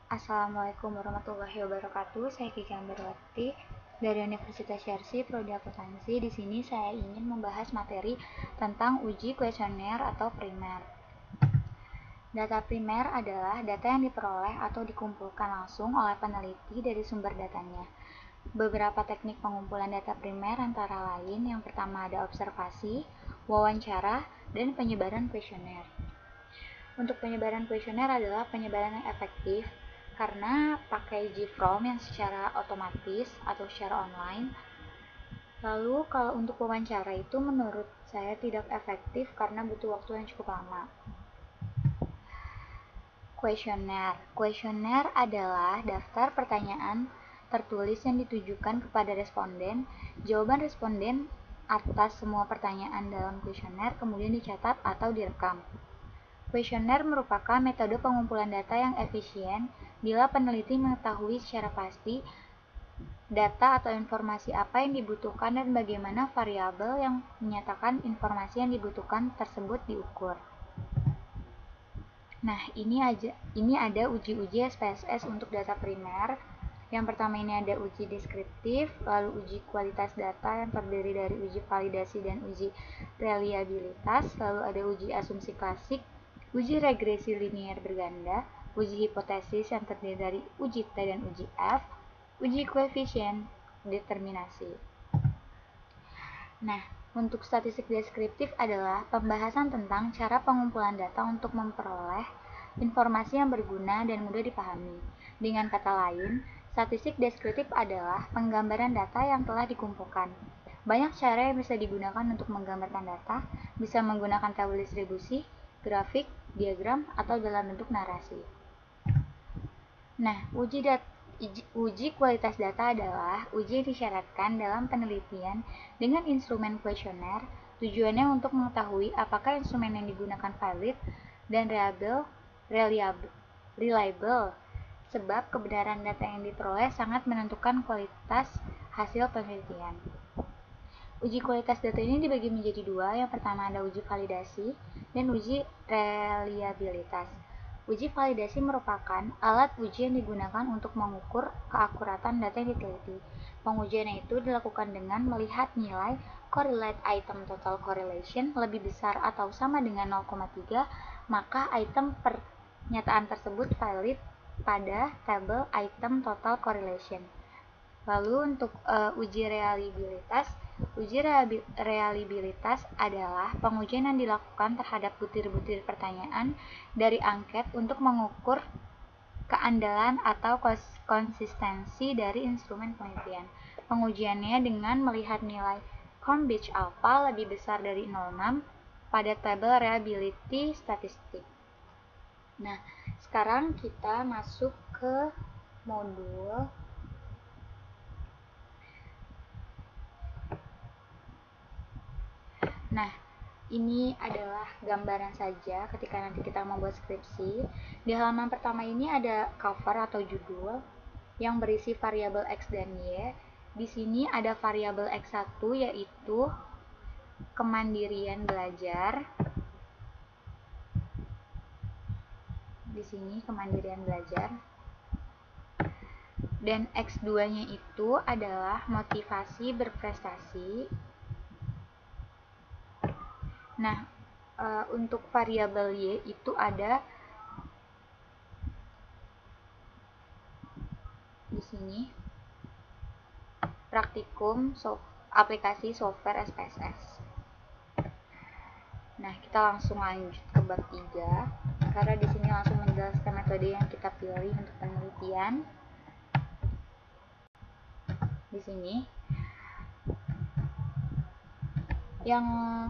Assalamualaikum warahmatullahi wabarakatuh. Saya Kiki Ambarwati dari Universitas Syarsi, Prodi Akuntansi. Di sini saya ingin membahas materi tentang uji kuesioner atau primer. Data primer adalah data yang diperoleh atau dikumpulkan langsung oleh peneliti dari sumber datanya. Beberapa teknik pengumpulan data primer antara lain yang pertama ada observasi, wawancara, dan penyebaran kuesioner. Untuk penyebaran kuesioner adalah penyebaran yang efektif karena pakai G-Form yang secara otomatis atau secara online. Lalu kalau untuk wawancara itu menurut saya tidak efektif karena butuh waktu yang cukup lama. Kuesioner adalah daftar pertanyaan tertulis yang ditujukan kepada responden. Jawaban responden atas semua pertanyaan dalam kuesioner kemudian dicatat atau direkam. Kuesioner merupakan metode pengumpulan data yang efisien bila peneliti mengetahui secara pasti data atau informasi apa yang dibutuhkan dan bagaimana variabel yang menyatakan informasi yang dibutuhkan tersebut diukur. Nah, ini ada uji-uji SPSS untuk data primer. Yang pertama ini ada uji deskriptif, lalu uji kualitas data yang terdiri dari uji validasi dan uji reliabilitas, lalu ada uji asumsi klasik, uji regresi linear berganda, uji hipotesis yang terdiri dari uji T dan uji F, uji koefisien determinasi. Nah, untuk statistik deskriptif adalah pembahasan tentang cara pengumpulan data untuk memperoleh informasi yang berguna dan mudah dipahami. Dengan kata lain, statistik deskriptif adalah penggambaran data yang telah dikumpulkan. Banyak cara yang bisa digunakan untuk menggambarkan data, bisa menggunakan tabel distribusi, grafik, diagram, atau dalam bentuk narasi. Nah, uji kualitas data adalah uji yang disyaratkan dalam penelitian dengan instrumen kuesioner. Tujuannya untuk mengetahui apakah instrumen yang digunakan valid dan reliable, sebab kebenaran data yang diperoleh sangat menentukan kualitas hasil penelitian. Uji kualitas data ini dibagi menjadi dua. Yang pertama ada uji validasi dan uji reliabilitas. Uji validasi merupakan alat uji yang digunakan untuk mengukur keakuratan data yang diteliti. Pengujiannya itu dilakukan dengan melihat nilai correlate item total correlation lebih besar atau sama dengan 0,3, maka item pernyataan tersebut valid pada tabel item total correlation. Lalu untuk uji reliabilitas adalah pengujian yang dilakukan terhadap butir-butir pertanyaan dari angket untuk mengukur keandalan atau konsistensi dari instrumen penelitian. Pengujiannya dengan melihat nilai Cronbach alpha lebih besar dari 0,6 pada tabel reliability statistik. Nah, sekarang kita masuk ke modul Nah, ini adalah gambaran saja ketika nanti kita membuat skripsi. Di halaman pertama ini ada cover atau judul yang berisi variabel X dan Y. Di sini ada variabel X1 yaitu kemandirian belajar. Di sini kemandirian belajar. Dan X2-nya itu adalah motivasi berprestasi. Nah, untuk variabel Y itu ada di sini praktikum aplikasi software SPSS. Nah, kita langsung lanjut ke bab 3 karena di sini langsung menjelaskan metode yang kita pilih untuk penelitian. Di sini yang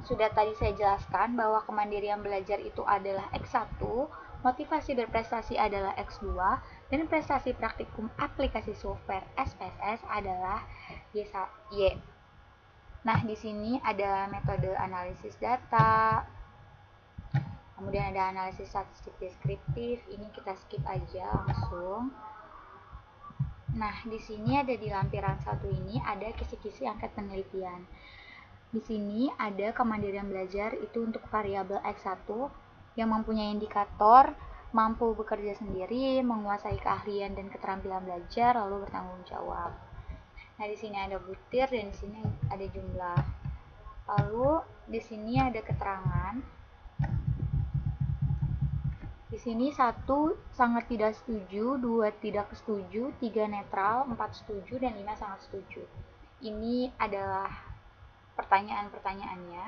sudah tadi saya jelaskan bahwa kemandirian belajar itu adalah X1, motivasi berprestasi adalah X2, dan prestasi praktikum aplikasi software SPSS adalah Y. Nah, di sini ada metode analisis data, kemudian ada analisis statistik deskriptif. Ini kita skip aja langsung. Nah, di sini ada di lampiran 1 ini ada kisi-kisi angket penelitian. Di sini ada kemandirian belajar itu untuk variabel X1 yang mempunyai indikator mampu bekerja sendiri, menguasai keahlian dan keterampilan belajar, lalu bertanggung jawab. Nah, di sini ada butir dan di sini ada jumlah. Lalu di sini ada keterangan. Di sini 1 sangat tidak setuju, 2 tidak setuju, 3 netral, 4 setuju, dan 5 sangat setuju. Ini adalah pertanyaan-pertanyaannya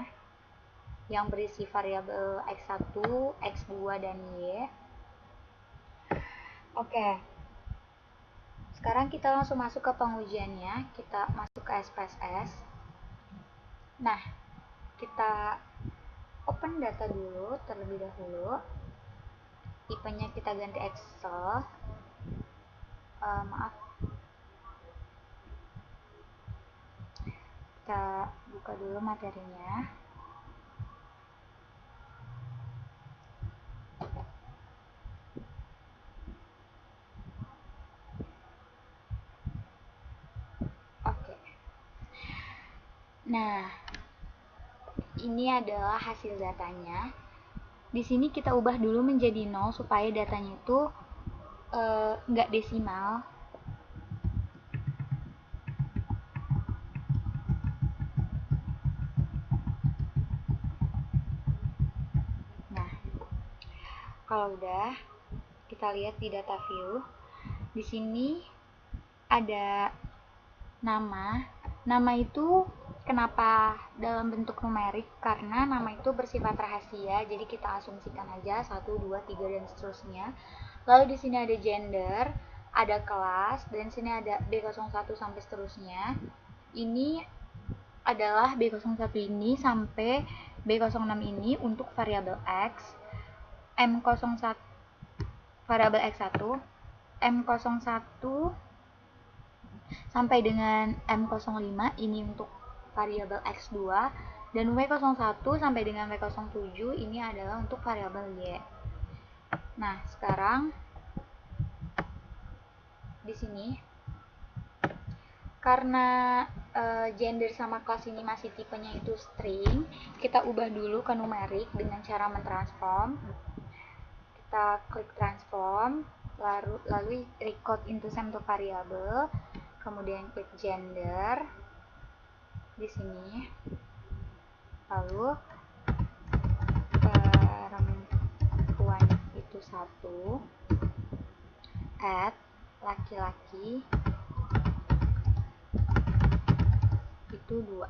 yang berisi variabel X1, X2, dan Y. Oke. Sekarang kita langsung masuk ke pengujiannya. Kita masuk ke SPSS. Nah, kita open data dulu terlebih dahulu. Tipenya kita ganti Excel. Maaf. Kita buka dulu materinya. Oke. Nah, ini adalah hasil datanya. Di sini kita ubah dulu menjadi 0 supaya datanya itu nggak desimal. Nah, kalau udah, kita lihat di data view. Di sini ada nama. Nama itu kenapa dalam bentuk numerik? Karena nama itu bersifat rahasia, jadi kita asumsikan aja 1, 2, 3 dan seterusnya. Lalu di sini ada gender, ada kelas, dan sini ada B01 sampai seterusnya. Ini adalah B01 ini sampai B06 ini untuk variabel X, M01 variabel X1, M01 sampai dengan M05 ini untuk variabel X2, dan W01 sampai dengan W07 ini adalah untuk variabel Y. Nah, sekarang di sini karena gender sama kelas ini masih tipenya itu string, kita ubah dulu ke numerik dengan cara mentransform. Kita klik transform, lalu record into same to variable, kemudian klik gender di sini, lalu perempuan itu 1, add laki-laki itu 2.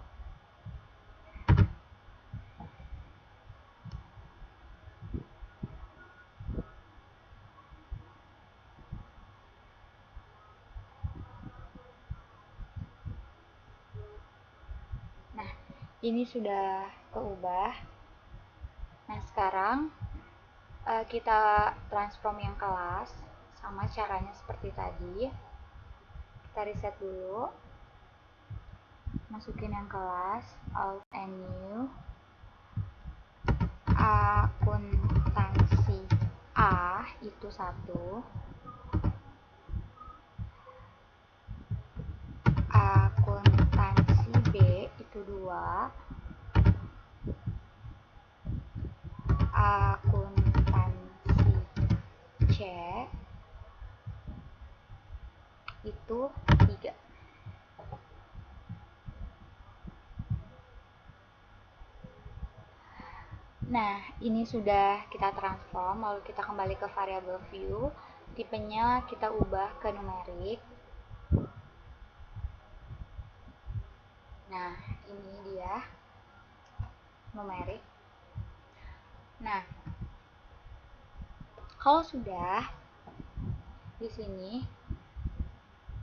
Nah, ini sudah keubah. Nah, sekarang kita transform yang kelas, sama caranya seperti tadi. Kita reset dulu, masukin yang kelas, alt and new, akuntansi A itu 1, akuntansi B itu 2, akuntansi C itu 3. Nah, ini sudah kita transform, lalu kita kembali ke variable view, tipenya kita ubah ke numerik. Nah, ini dia numerik. Nah, kalau sudah di sini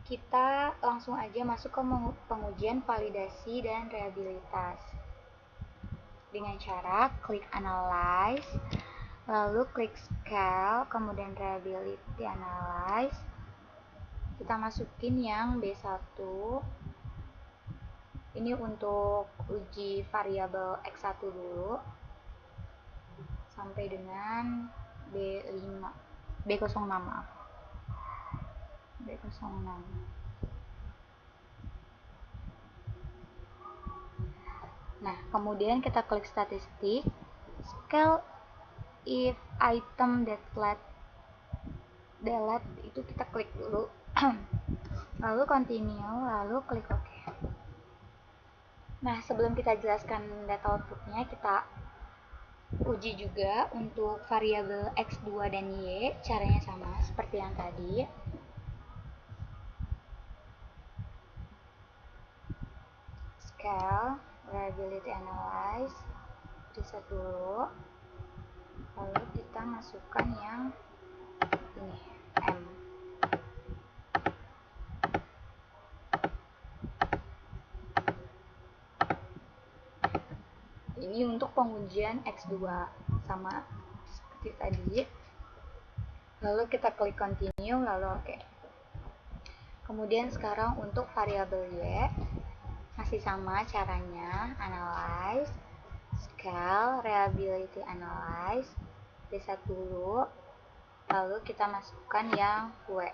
kita langsung aja masuk ke pengujian validasi dan reliabilitas dengan cara klik analyze, lalu klik scale, kemudian reliability analyze. Kita masukin yang B1. Ini untuk uji variabel X1 dulu sampai dengan B5, B06 maaf. B06. Nah, kemudian kita klik statistik, scale if item that led delete itu kita klik dulu lalu continue, lalu klik OK. Nah, sebelum kita jelaskan data outputnya, kita uji juga untuk variabel X2 dan Y. Caranya sama seperti yang tadi. Scale, reliability analyze, reset dulu. Lalu kita masukkan yang ini, M. Ini untuk pengujian X2 sama seperti tadi. Lalu kita klik continue, lalu OK. Kemudian sekarang untuk variabel Y masih sama caranya, analyze, scale, reliability analyze, reset dulu, lalu kita masukkan yang W.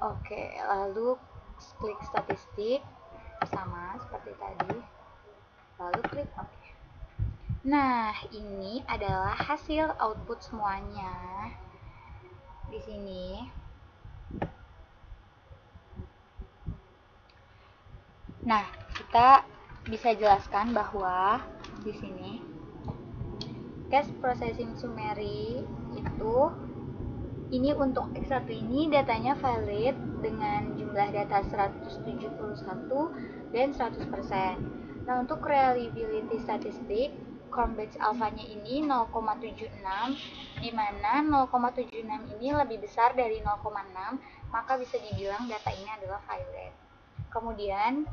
Oke, lalu klik statistik sama seperti tadi, lalu klik OK. Nah, ini adalah hasil output semuanya di sini. Nah, kita bisa jelaskan bahwa di sini cache processing summary itu ini untuk X1 ini datanya valid dengan jumlah data 171 dan 100%. Nah, untuk reliability statistik Cronbach's alpha-nya ini 0,76, di mana 0,76 ini lebih besar dari 0,6, maka bisa dibilang data ini adalah valid. Kemudian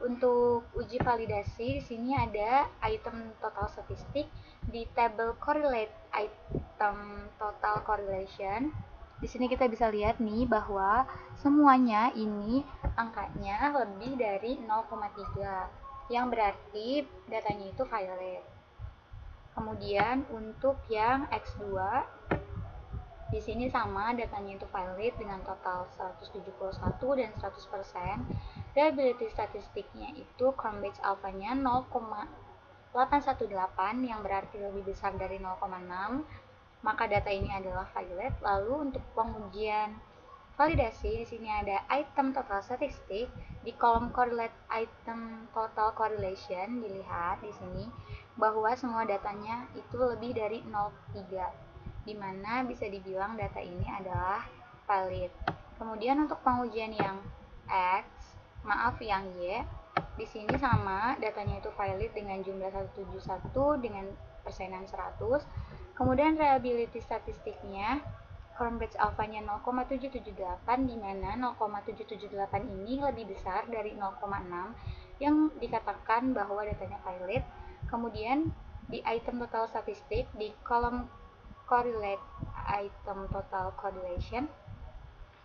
untuk uji validasi di sini ada item total statistik di tabel correlate item total correlation. Di sini kita bisa lihat nih bahwa semuanya ini angkanya lebih dari 0,3, yang berarti datanya itu valid. Kemudian untuk yang X2 di sini sama, datanya itu valid dengan total 171 dan 100%. Reliability statistiknya itu Cronbach's alpha-nya 0,818 yang berarti lebih besar dari 0,6, maka data ini adalah valid. Lalu untuk pengujian validasi di sini ada item total statistik di kolom correlate item total correlation, dilihat di sini bahwa semua datanya itu lebih dari 0,3, di mana bisa dibilang data ini adalah valid. Kemudian untuk pengujian yang yang Y, di sini sama, datanya itu valid dengan jumlah 171 dengan persenan 100. Kemudian reliability statistiknya Cronbach's alpha-nya 0,778, di mana 0,778 ini lebih besar dari 0,6 yang dikatakan bahwa datanya valid. Kemudian di item total statistik di kolom correlate item total correlation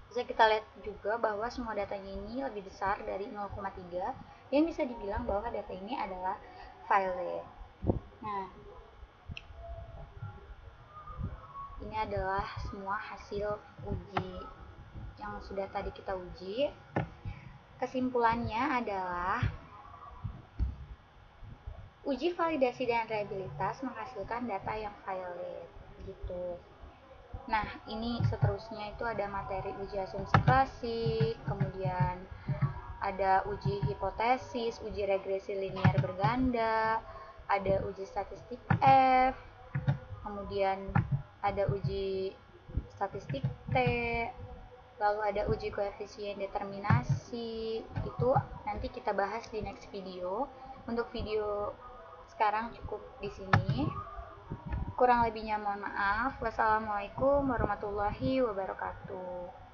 bisa kita lihat juga bahwa semua datanya ini lebih besar dari 0,3, yang bisa dibilang bahwa data ini adalah valid. Nah, ini adalah semua hasil uji yang sudah tadi kita uji. Kesimpulannya adalah uji validasi dan reliabilitas menghasilkan data yang valid gitu. Nah, ini seterusnya itu ada materi uji asumsi klasik, kemudian ada uji hipotesis, uji regresi linear berganda, ada uji statistik F, kemudian ada uji statistik T, lalu ada uji koefisien determinasi. Itu nanti kita bahas di next video. Untuk video sekarang cukup di sini. Kurang lebihnya mohon maaf. Wassalamualaikum warahmatullahi wabarakatuh.